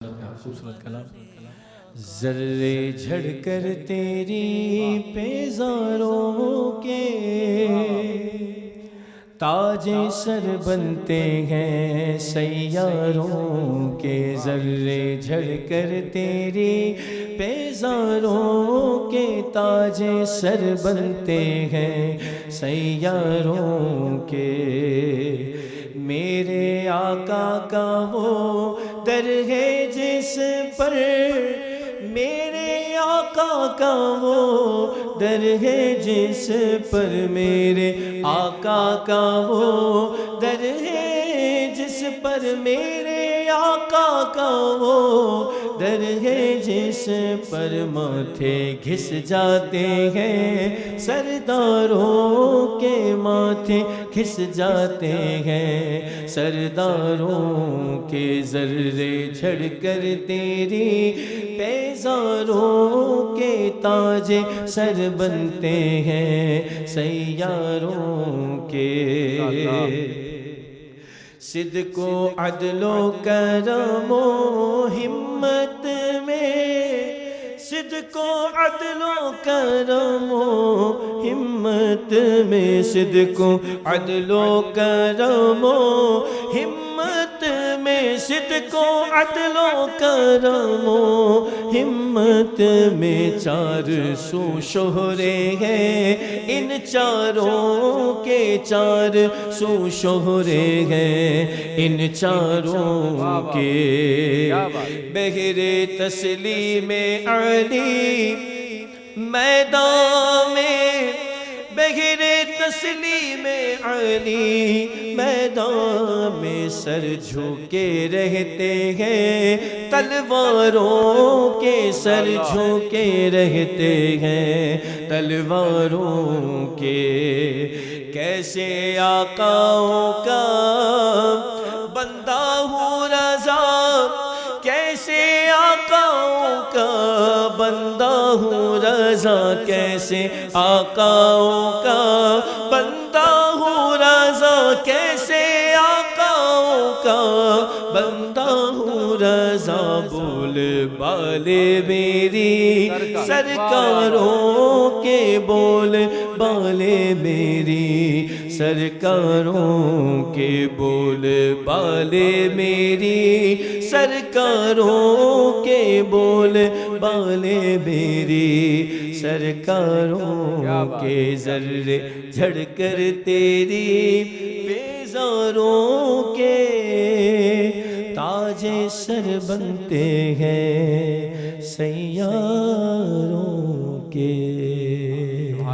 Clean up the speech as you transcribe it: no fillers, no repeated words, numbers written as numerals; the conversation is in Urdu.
خوبصورت کلام ذرے جھڑ کر تیری پیزاروں کے تاج سر بنتے ہیں سیاروں کے، ذرے جھڑ کر تیری پیزاروں کے تاج سر بنتے ہیں سیاروں کے، میرے آقا کا وہ در ہے جس پر، میرے آقا کا وہ در ہے جس پر، میرے آقا کا وہ در ہے جس پر، میرے آقا کا وہ در ہے جس پر، ماتھے گھس جاتے ہیں سرداروں کے، ماتھے گھس جاتے ہیں سرداروں کے، ذرے جھڑ کر تیری پیزاروں کے تاج سر بنتے ہیں سیاروں کے، صدق و عدل و کرم و ہمت میں، صدق و عدل و کرم و ہمت میں، صدق و عدل و کرم و ہمت میں، صدق و عدل و کرم و ہمت میں، چار سو شہرے ہیں ان چاروں کے، چار سو شہرے ہیں ان چاروں کے، بہر تسلیم علی میدان میں، بہر تسلیم علی میدان میں، سر جھکے رہتے ہیں تلواروں کے، سر جھکے رہتے ہیں تلواروں کے، کیسے آقاؤں کا بندہ ہوں رضا، کیسے آقاؤں کا بندہ ہوں رضا، کیسے آقاؤں کا بندہ ہوں رضا، کیسے آقاؤں کا بندہ ہوں رضا، بول بالے میری سرکاروں کے، بول بالے میری سرکاروں کے، بول بالے میری سرکاروں کے، بول بالے میری سرکاروں کے، ذرے جھڑ کر تیری پیزاروں کے تاج سر بنتے ہیں سیاروں کے۔